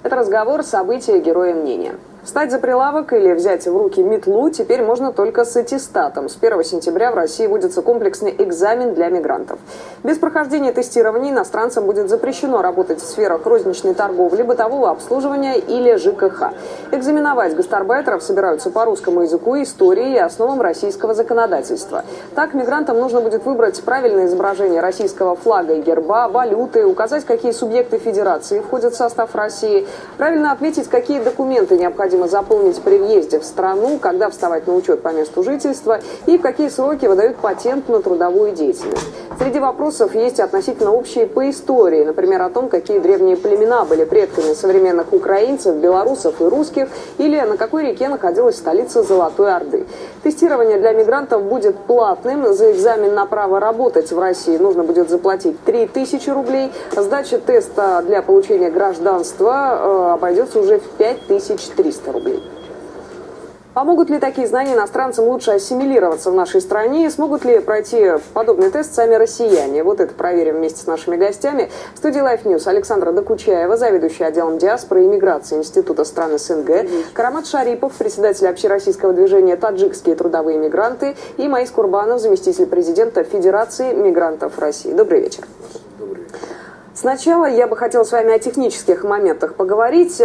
Это разговор, события, герои мнения. Встать за прилавок или взять в руки метлу теперь можно только с аттестатом. С 1 сентября в России вводится комплексный экзамен для мигрантов. Без прохождения тестирования иностранцам будет запрещено работать в сферах розничной торговли, бытового обслуживания или ЖКХ. Экзаменовать гастарбайтеров собираются по русскому языку, истории и основам российского законодательства. Так, мигрантам нужно будет выбрать правильное изображение российского флага и герба, валюты, указать, какие субъекты федерации входят в состав России, правильно отметить, какие документы необходимо заполнить при въезде в страну, когда вставать на учет по месту жительства и в какие сроки выдают патент на трудовую деятельность. Среди вопросов есть относительно общие по истории, например, о том, какие древние племена были предками современных украинцев, белорусов и русских, или на какой реке находилась столица Золотой Орды. Тестирование для мигрантов будет платным. За экзамен на право работать в России нужно будет заплатить 3000 рублей. Сдача теста для получения гражданства обойдется уже в 5300 рублей. Помогут ли такие знания иностранцам лучше ассимилироваться в нашей стране? И смогут ли пройти подобный тест сами россияне? Вот это проверим вместе с нашими гостями. В студии Life News Александра Докучаева, заведующая отделом диаспоры и миграции Института стран СНГ, Карамат Шарипов, председатель общероссийского движения «Таджикские трудовые мигранты», и Маис Курбанов, заместитель президента Федерации мигрантов России. Добрый вечер. Добрый вечер. Сначала я бы хотела с вами о технических моментах поговорить.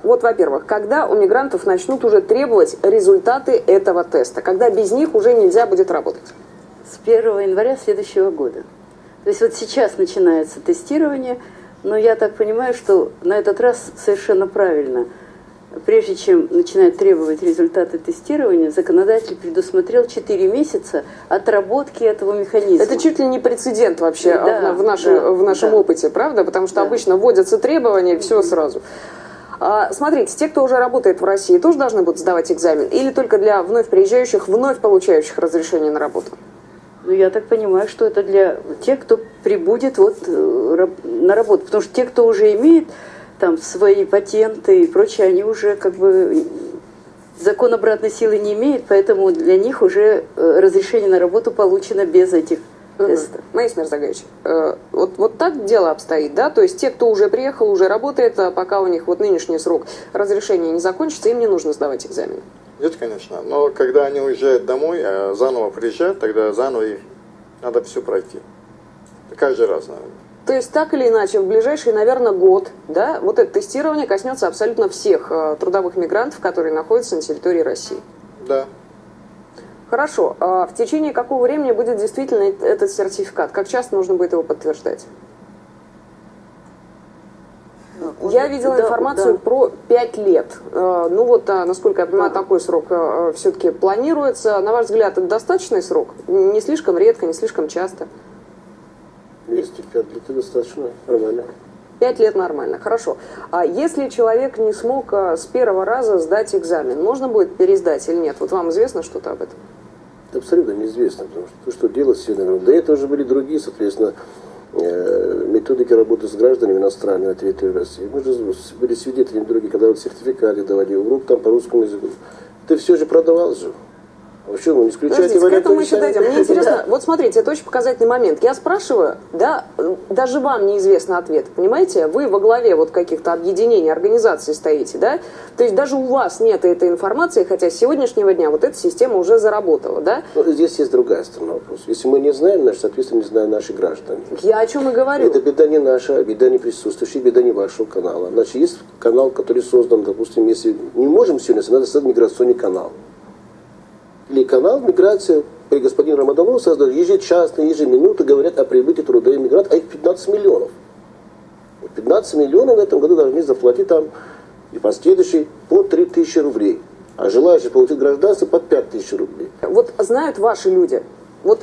Вот, во-первых, когда у мигрантов начнут уже требовать результаты этого теста? Когда без них уже нельзя будет работать? С 1 января следующего года. То есть вот сейчас начинается тестирование, но я так понимаю, что на этот раз совершенно правильно. Прежде чем начинать требовать результаты тестирования, законодатель предусмотрел 4 месяца отработки этого механизма. Это чуть ли не прецедент вообще в нашем опыте, правда? Потому что обычно вводятся требования и все сразу. Смотрите, те, кто уже работает в России, тоже должны будут сдавать экзамен? Или только для вновь приезжающих, вновь получающих разрешение на работу? Ну, я так понимаю, что это для тех, кто прибудет на работу. Потому что те, кто уже имеет там свои патенты и прочее, они уже как бы закон обратной силы не имеют, поэтому для них уже разрешение на работу получено без этих тестов. Маис Мирзагаевич, вот так дело обстоит, да? То есть те, кто уже приехал, уже работает, а пока у них вот нынешний срок разрешения не закончится, им не нужно сдавать экзамен. Нет, конечно. Но когда они уезжают домой, заново приезжают, тогда заново их надо все пройти. Каждый раз, наверное. То есть, так или иначе, в ближайший, наверное, год, да, вот это тестирование коснется абсолютно всех трудовых мигрантов, которые находятся на территории России. Да. Хорошо. А в течение какого времени будет действительно этот сертификат? Как часто нужно будет его подтверждать? Я видела информацию про 5 лет. Ну вот, насколько я понимаю, такой срок все-таки планируется. На ваш взгляд, это достаточный срок? Не слишком редко, не слишком часто? Если 5 лет, это достаточно нормально. 5 лет нормально, хорошо. А если человек не смог с первого раза сдать экзамен, можно будет пересдать или нет? Вот вам известно что-то об этом? Это абсолютно неизвестно, потому что то, что делать сегодня, до этого уже были другие, соответственно, методики работы с гражданами иностранными на территории России. Мы же были свидетелями других, когда вот сертификаты давали, урок там по русскому языку. Это все же продавалось же. Вообще, не исключайте к этому мы еще дойдем. Мне интересно, вот смотрите, это очень показательный момент. Я спрашиваю, да, даже вам неизвестно ответ, понимаете? Вы во главе вот каких-то объединений, организаций стоите, да? То есть даже у вас нет этой информации, хотя с сегодняшнего дня вот эта система уже заработала, да? Но здесь есть другая сторона вопроса. Если мы не знаем, значит, соответственно, не знают наши граждане. Я о чем и говорю. Это беда не наша, беда не присутствующая, беда не вашего канала. Значит, есть канал, который создан, допустим, если не можем сегодня, надо создать миграционный канал. Или канал миграции при господине Рамаданову создали ежечасно, ежеминутно говорят о прибытии трудовых мигрантов, а их 15 миллионов. 15 миллионов в этом году должны заплатить там и последующий по 3000 рублей. А желающие получить гражданство по 5000 рублей. Вот знают ваши люди, вот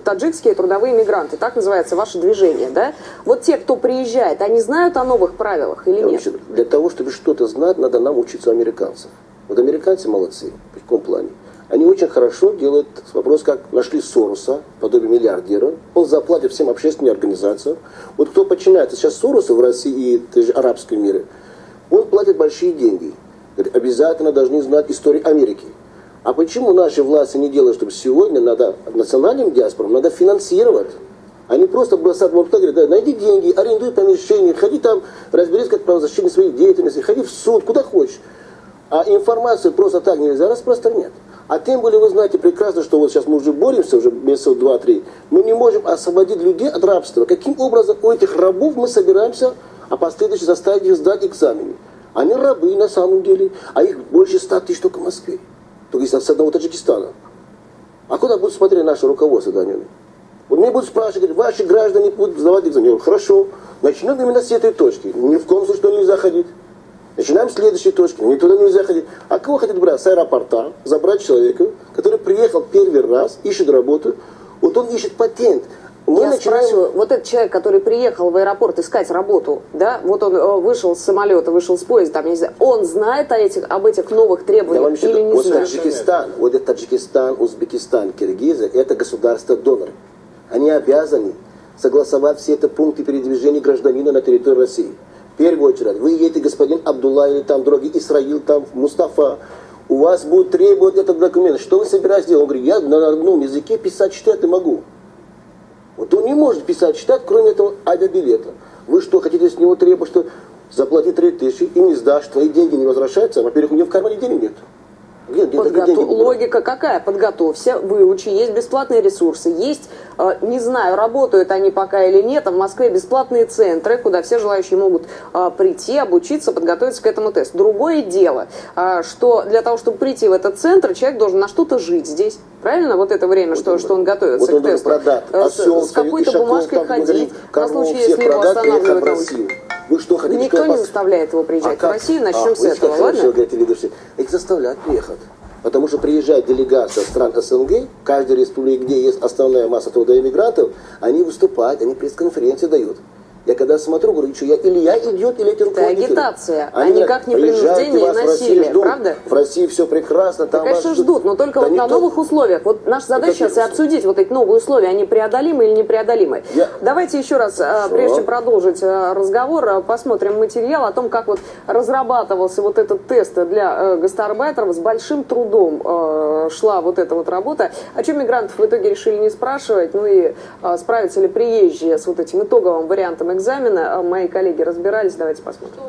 таджикские трудовые мигранты, так называется ваше движение, да? Вот те, кто приезжает, они знают о новых правилах или нет? Для того, чтобы что-то знать, надо нам учиться у американцев. Вот американцы молодцы, в каком плане? Они очень хорошо делают вопрос, как нашли Сороса, подобие миллиардера. Он заплатит всем общественным организациям. Вот кто подчиняется сейчас Соросу в России и арабском мире, он платит большие деньги. Говорит, обязательно должны знать историю Америки. А почему наши власти не делают, чтобы сегодня надо национальным диаспорам надо финансировать Они просто бросают в говорят, да, найди деньги, арендуй помещение, ходи там, разберись как правозащитной своей деятельности, ходи в суд, куда хочешь. А информацию просто так нельзя распространять. А тем более вы знаете прекрасно, что вот сейчас мы уже боремся, уже месяцев 2-3, мы не можем освободить людей от рабства. Каким образом у этих рабов мы собираемся, а последующие заставить их сдать экзамены? Они рабы на самом деле, а их больше 100 тысяч только в Москве. Только с одного Таджикистана. А куда будут смотреть наше руководство, Данилы? Вот мне будут спрашивать, говорят, ваши граждане будут сдавать экзамен. Я говорю, хорошо, начнем именно с этой точки. Ни в коем случае нельзя ходить. Начинаем с следующей точки. Никуда нельзя ходить. А кого хотят брать? С аэропорта, забрать человека, который приехал первый раз, ищет работу. Вот он ищет патент. Я спрашиваю, вот этот человек, который приехал в аэропорт искать работу, да, вот он вышел с самолета, вышел с поезда, там, не знаю, он знает об этих новых требованиях или не вот знает? Таджикистан, вот это Таджикистан, Узбекистан, Киргизия, это государства-доноры. Они обязаны согласовать все эти пункты передвижения гражданина на территории России. В первую очередь, вы едете, господин Абдулла, или там другие, Исраил, там, Мустафа, у вас будут требовать этот документ. Что вы собираетесь делать? Он говорит, я на родном языке писать, читать не могу. Вот он не может писать, читать, кроме этого авиабилета. Вы что, хотите с него требовать, что заплати 3000 и не сдашь, твои деньги не возвращаются? Во-первых, у него в кармане денег нет. Логика какая? Подготовься, выучи, есть бесплатные ресурсы, есть, не знаю, работают они пока или нет, а в Москве бесплатные центры, куда все желающие могут прийти, обучиться, подготовиться к этому тесту. Другое дело, что для того, чтобы прийти в этот центр, человек должен на что-то жить здесь. Правильно? Вот это время, что он готовится вот к тесту. Осел, с какой-то бумажкой ходить, на случай, если его останавливают на улице. Вы что хотите? Никто не заставляет его приезжать в Россию, начнем с этого, ладно? Их заставляют приехать. Потому что приезжает делегация стран СНГ, в каждой республике, где есть основная масса трудоиммигрантов, они выступают, они пресс-конференции дают. Я когда смотрю, говорю, что или я идет, или эти руководители. Это агитация, а никак не принуждение и насилие, правда? В России все прекрасно. Там конечно, ждут, но только вот на новых условиях. Вот наша задача сейчас и обсудить вот эти новые условия, они преодолимы или непреодолимы. Давайте еще раз, прежде чем продолжить разговор, посмотрим материал о том, как вот разрабатывался вот этот тест для гастарбайтеров. С большим трудом шла вот эта вот работа. О чем мигрантов в итоге решили не спрашивать, ну и справятся ли приезжие с вот этим итоговым вариантом экзамена. Мои коллеги разбирались. Давайте посмотрим.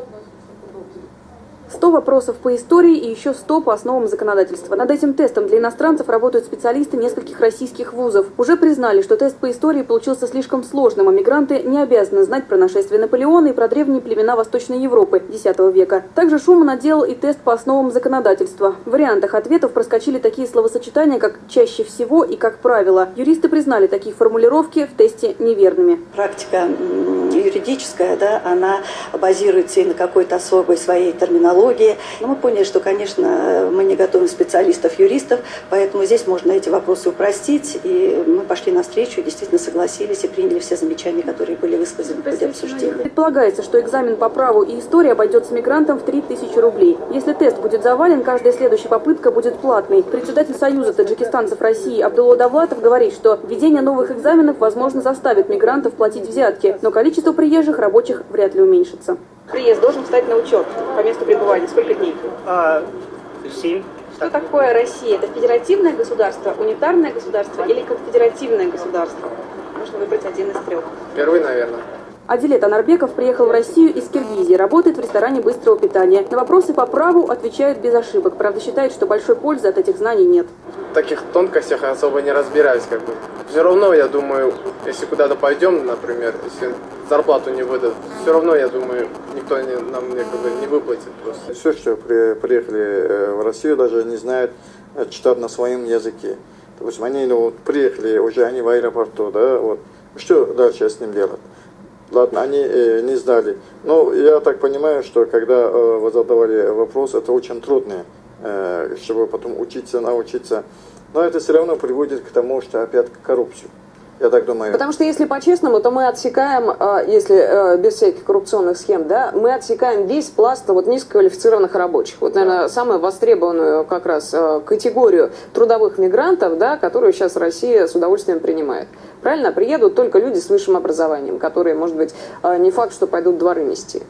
100 вопросов по истории и еще 100 по основам законодательства. Над этим тестом для иностранцев работают специалисты нескольких российских вузов. Уже признали, что тест по истории получился слишком сложным, а мигранты не обязаны знать про нашествие Наполеона и про древние племена Восточной Европы X века. Также шума наделал и тест по основам законодательства. В вариантах ответов проскочили такие словосочетания, как «чаще всего» и «как правило». Юристы признали такие формулировки в тесте неверными. Практика юридическая, да, она базируется и на какой-то особой своей терминологии. Но мы поняли, что, конечно, мы не готовим специалистов-юристов, поэтому здесь можно эти вопросы упростить. И мы пошли навстречу, действительно согласились и приняли все замечания, которые были высказаны в ходе обсуждения. Предполагается, что экзамен по праву и истории обойдется мигрантам в 3000 рублей. Если тест будет завален, каждая следующая попытка будет платной. Председатель Союза таджикистанцев России Абдулла Давлатов говорит, что введение новых экзаменов, возможно, заставит мигрантов платить взятки, но количество приезжих рабочих вряд ли уменьшится. Приезд должен встать на учет по месту пребывания. Сколько дней? 7. Что такое Россия? Это федеративное государство, унитарное государство или конфедеративное государство? Можно выбрать один из трех. Первый, наверное. Адилет Анарбеков приехал в Россию из Киргизии, работает в ресторане быстрого питания. На вопросы по праву отвечает без ошибок. Правда, считает, что большой пользы от этих знаний нет. В таких тонкостях я особо не разбираюсь, как бы. Все равно, я думаю, если куда-то пойдем, например, если зарплату не выдадут, все равно, я думаю, никто нам не выплатит просто. Все, что приехали в Россию, даже не знают читать на своем языке. Допустим, они приехали, уже они в аэропорту, да, вот. Что дальше с ним делать? Ладно, они не сдали. Но я так понимаю, что когда вы задавали вопрос, это очень трудно, чтобы потом учиться, научиться. Но это все равно приводит к тому, что опять к коррупции. Я так думаю. Потому что если по-честному, то мы отсекаем, если без всяких коррупционных схем, да, мы отсекаем весь пласт вот низкоквалифицированных рабочих. Вот, наверное, самую востребованную как раз категорию трудовых мигрантов, да, которую сейчас Россия с удовольствием принимает. Правильно? Приедут только люди с высшим образованием, которые, может быть, не факт, что пойдут дворы мести.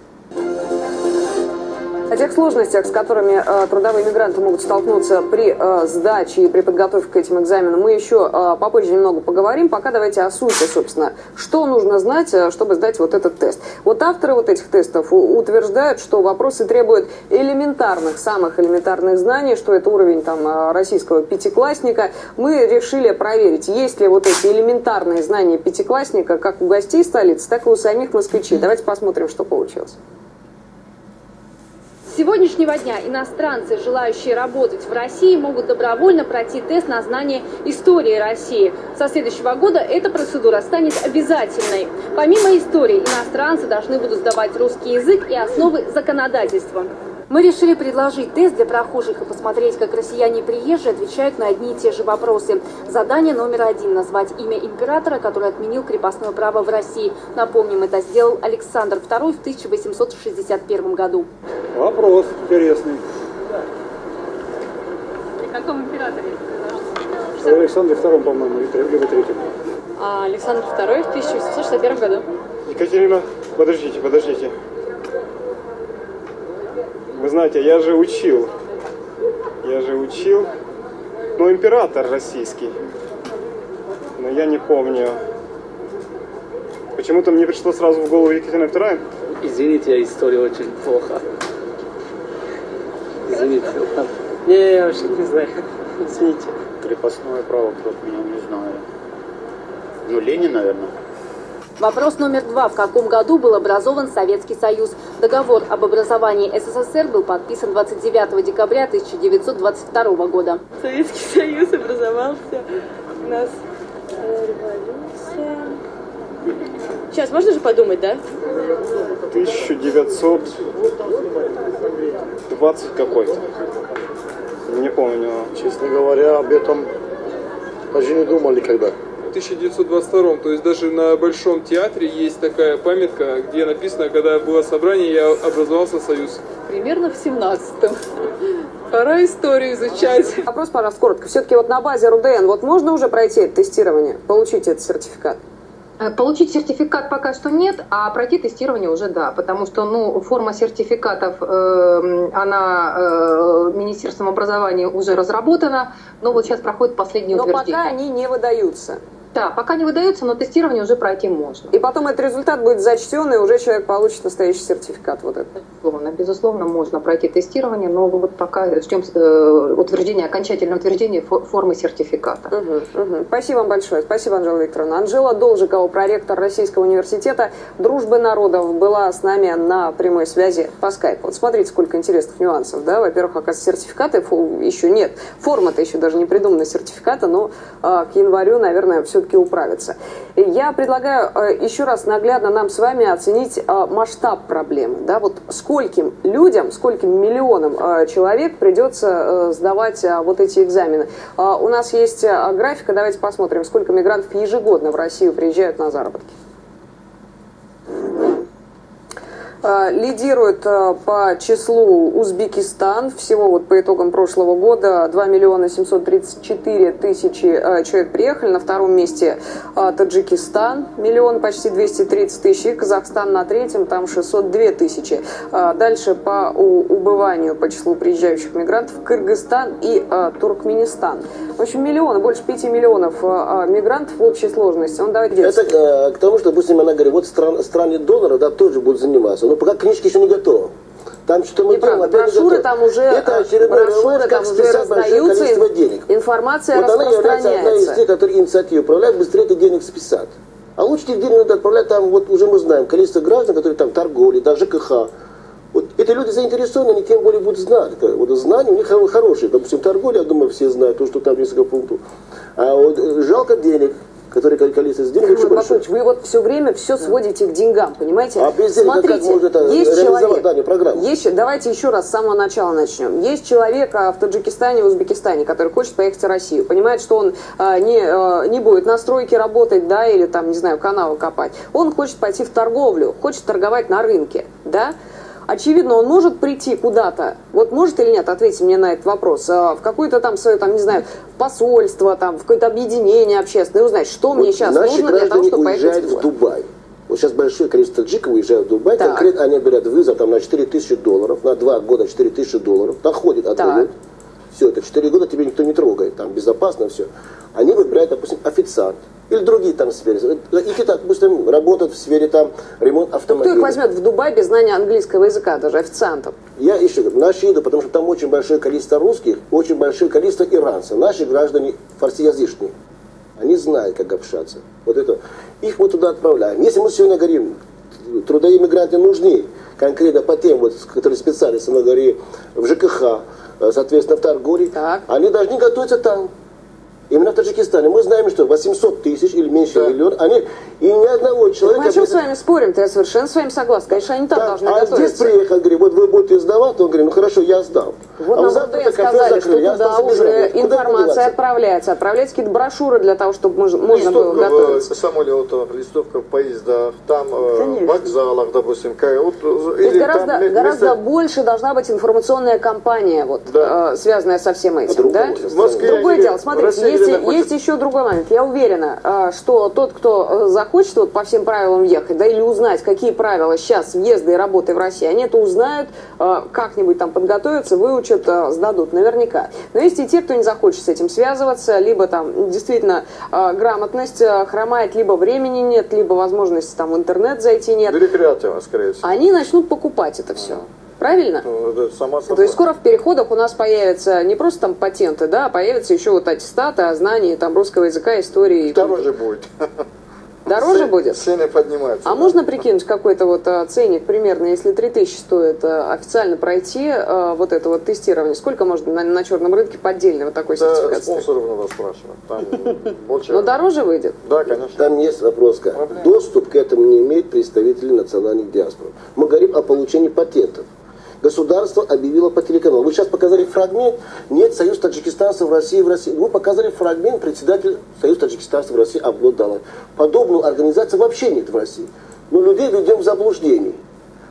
О тех сложностях, с которыми трудовые мигранты могут столкнуться при сдаче и при подготовке к этим экзаменам, мы еще попозже немного поговорим. Пока давайте о сути, собственно. Что нужно знать, чтобы сдать вот этот тест? Вот авторы вот этих тестов утверждают, что вопросы требуют элементарных, самых элементарных знаний, что это уровень там российского пятиклассника. Мы решили проверить, есть ли вот эти элементарные знания пятиклассника как у гостей столицы, так и у самих москвичей. Давайте посмотрим, что получилось. С сегодняшнего дня иностранцы, желающие работать в России, могут добровольно пройти тест на знание истории России. Со следующего года эта процедура станет обязательной. Помимо истории, иностранцы должны будут сдавать русский язык и основы законодательства. Мы решили предложить тест для прохожих и посмотреть, как россияне-приезжие отвечают на одни и те же вопросы. Задание номер 1 – назвать имя императора, который отменил крепостное право в России. Напомним, это сделал Александр II в 1861 году. Вопрос интересный. При каком императоре? Александр II, по-моему, либо третьем. А Александр II в 1861 году. Екатерина, подождите. Вы знаете, я же учил. Ну, император российский. Но я не помню. Почему-то мне пришло сразу в голову Екатерина II. Извините, я историю очень плохо. Извините. Не, я вообще не знаю. Извините. Крепостное право, кто отменил, не знаю. Ну, Ленин, наверное. Вопрос номер 2. В каком году был образован Советский Союз? Договор об образовании СССР был подписан 29 декабря 1922 года. Советский Союз образовался. У нас революция. Сейчас, можно же подумать, да? 1920 какой-то. Не помню. Честно говоря, об этом даже не думал никогда. В 1922, то есть даже на Большом театре есть такая памятка, где написано, когда было собрание, я образовался союз. Примерно в 17-м. Пора историю изучать. Вопрос, пожалуйста, коротко. Все-таки вот на базе РУДН вот можно уже пройти это тестирование, получить этот сертификат? Получить сертификат пока что нет, а пройти тестирование уже да, потому что форма сертификатов, она Министерством образования уже разработана, но вот сейчас проходит последнее утверждение. Но пока они не выдаются. Да, пока не выдаются, но тестирование уже пройти можно. И потом этот результат будет зачтен, и уже человек получит настоящий сертификат. Вот это. Безусловно, можно пройти тестирование, но вот пока ждем окончательного утверждения формы сертификата. Спасибо вам большое. Спасибо, Анжела Викторовна. Анжела Должикова, проректор Российского университета Дружбы народов, была с нами на прямой связи по скайпу. Вот смотрите, сколько интересных нюансов. Да? Во-первых, оказывается, сертификаты еще нет. Форма-то еще даже не придумана сертификата, но к январю, наверное, все управиться. Я предлагаю еще раз наглядно нам с вами оценить масштаб проблемы. Да? Вот скольким людям, скольким миллионам человек придется сдавать вот эти экзамены. У нас есть графика, давайте посмотрим, сколько мигрантов ежегодно в Россию приезжают на заработки. Лидирует по числу Узбекистан. Всего вот по итогам прошлого года 2 734 000 человек приехали. На втором месте Таджикистан, почти 230 000. И Казахстан на третьем, там 602 000. Дальше по убыванию по числу приезжающих мигрантов Кыргызстан и Туркменистан. В общем, больше 5 миллионов мигрантов в общей сложности. Это к тому, что, допустим, она говорит, вот страны донора, да, тоже будут заниматься. Но пока книжки еще не готовы. Там что мы делаем, опять брошюры там уже, это очередной рывок, как списать большое количество денег. Информация вот она является одной из тех, которые инициативу управляют, быстрее это денег списать. А лучше этих денег надо отправлять там, вот уже мы знаем, количество граждан, которые там торговли, да, ЖКХ. Вот эти люди заинтересованы, они тем более будут знать. Это, вот знания у них хорошие. Допустим, торговля, я думаю, все знают, то, что там несколько пунктов. А вот жалко денег, которые количество денег очень большое. Вы вот все время все сводите к деньгам, понимаете? А без денег как можно это реализовать данную программу? Давайте еще раз с самого начала начнем. Есть человек в Таджикистане, в Узбекистане, который хочет поехать в Россию. Понимает, что он не будет на стройке работать, да, или там, не знаю, канавы копать. Он хочет пойти в торговлю, хочет торговать на рынке, да? Очевидно, он может прийти куда-то, вот может или нет, ответьте мне на этот вопрос, в какое-то там свое, там, не знаю, посольство, там, в какое-то объединение общественное, узнать, что мне сейчас нужно для того, чтобы поехать в Дубай. Вот сейчас большое количество таджиков уезжают в Дубай, Так. конкретно они берут виза там, на $4000, на 2 года $4000, доходит, отдают. Все, это 4 года тебе никто не трогает, там безопасно все. Они выбирают, допустим, официант или другие там сферы. Их, допустим, работают в сфере там ремонт автомобилей. Кто их возьмет в Дубай без знания английского языка, даже официантов? Я еще говорю, наши еду, потому что там очень большое количество русских, очень большое количество иранцев. Наши граждане фарсиязычные. Они знают, как общаться. Вот это. Их мы туда отправляем. Если мы сегодня говорим, трудоиммигранты нужны, конкретно по тем, вот, которые специалисты, мы говорим, в ЖКХ, соответственно, в торговле, они должны готовиться там. Именно в Таджикистане. Мы знаем, что 800 тысяч или меньше миллион, они, и ни одного человека... Мы о чем с вами спорим-то? Я совершенно с вами согласна. Конечно, они там должны готовиться. Здесь приехал, говорит, вот вы будете сдавать, он говорит, ну хорошо, я сдал. Вот нам РД сказали, что туда уже информация отправляется. Отправляются какие-то брошюры для того, чтобы можно было готовиться. В самолетах, листовка в поездах, там в вокзалах, допустим. То есть гораздо больше должна быть информационная кампания, вот, связанная со всем этим. Да? Другое дело, смотрите, есть еще другой момент. Я уверена, что тот, кто захочет вот по всем правилам въехать, да, или узнать, какие правила сейчас въезда и работы в России, они это узнают, как-нибудь там подготовятся, выучат, сдадут наверняка. Но есть и те, кто не захочет с этим связываться, либо там действительно грамотность хромает, либо времени нет, либо возможности там в интернет зайти нет. Рекреативно, скорее всего. Они начнут покупать это все. Правильно? То есть скоро в переходах у нас появятся не просто там патенты, да, а появятся еще вот аттестаты о знании там русского языка, истории. Дороже будет. Дороже будет? Цены поднимаются. А можно прикинуть какой-то вот ценник примерно, если 3000 стоит официально пройти вот это вот тестирование, сколько можно на черном рынке поддельной вот такой сертификации? Спонсоров надо спрашивать. Там больше... Но дороже выйдет? Да, конечно. Там есть вопрос, доступ к этому не имеют представители национальных диаспор. Мы говорим о получении патентов. Государство объявило по телеканалу. Вы сейчас показали фрагмент. Нет, Союз таджикистанцев в России. Вы показали фрагмент, председатель Союза таджикистанцев в России Абдул Далай. Подобную организацию вообще нет в России. Но людей ведем в заблуждение.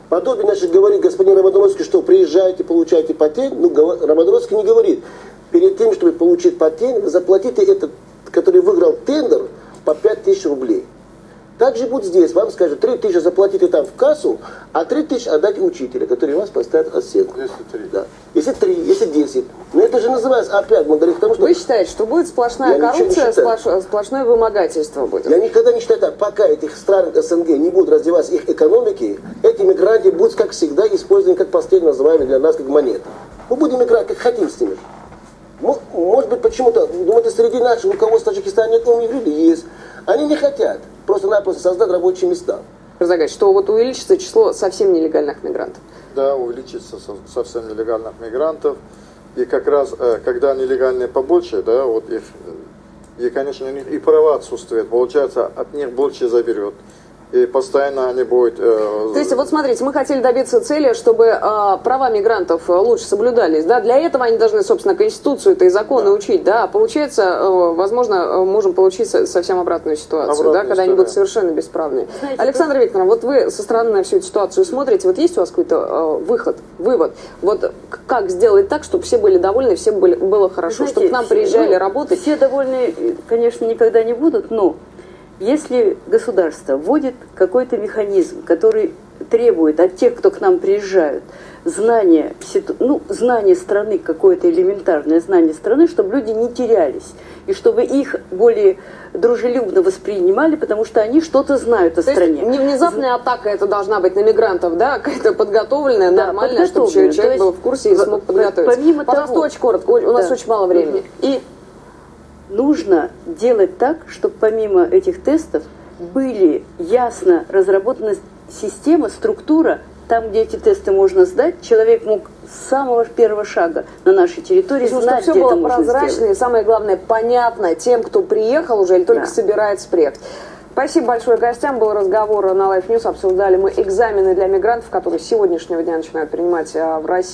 Подобие, значит, говорит господин Рамадановский, что приезжайте, получайте патент. Ну, Рамадановский не говорит. Перед тем, чтобы получить патент, вы заплатите этот, который выиграл тендер, по 5000 рублей. Так же будет здесь. Вам скажут, 3000 заплатите там в кассу, а 3000 отдать учителя, который вас поставит оценку. Если 3. Да. Если 3, если 10. Но это же называется опять, мы говорим к тому, что... Вы считаете, что будет сплошная коррупция, сплошное вымогательство будет? Я никогда не считаю так. Пока этих стран СНГ не будут развиваться их экономики, эти мигранты будут, как всегда, использованы, как последний называемый для нас, как монета. Мы будем играть, как хотим с ними. Может быть, почему-то, думаете, среди наших, у кого в Таджикистане нет евреев, есть. Они не хотят просто-напросто создать рабочие места. Предлагать, что вот увеличится число совсем нелегальных мигрантов? Да, увеличится совсем нелегальных мигрантов. И как раз, когда нелегальные побольше, да, вот их, и, конечно, у них и права отсутствуют, получается, от них больше заберет. И постоянно они будут... То есть, вот смотрите, мы хотели добиться цели, чтобы права мигрантов лучше соблюдались. Да? Для этого они должны, собственно, Конституцию-то и законы учить. Да? А получается, возможно, можем получить совсем обратную ситуацию, да? Когда они будут совершенно бесправные. Знаете, Александра Викторовна, вот вы со стороны на всю эту ситуацию смотрите, вот есть у вас какой-то вывод? Вот как сделать так, чтобы все были довольны, всем было хорошо, знаете, чтобы к нам приезжали работать? Все довольны, конечно, никогда не будут, но... Если государство вводит какой-то механизм, который требует от тех, кто к нам приезжают, знание страны, какое-то элементарное знание страны, чтобы люди не терялись, и чтобы их более дружелюбно воспринимали, потому что они что-то знают о стране. Не внезапная атака это должна быть на мигрантов, да, какая-то подготовленная, нормальная, чтобы человек был в курсе и смог подготовиться. Помимо Пожалуйста, очень коротко, у нас очень мало времени. И нужно делать так, чтобы помимо этих тестов были ясно разработаны система, структура, там, где эти тесты можно сдать, человек мог с самого первого шага на нашей территории знать, все где было это можно прозрачно сделать. И самое главное, понятно тем, кто приехал уже или только собирается приехать. Спасибо большое гостям. Был разговор на Life News. Обсуждали мы экзамены для мигрантов, которые с сегодняшнего дня начинают принимать в России.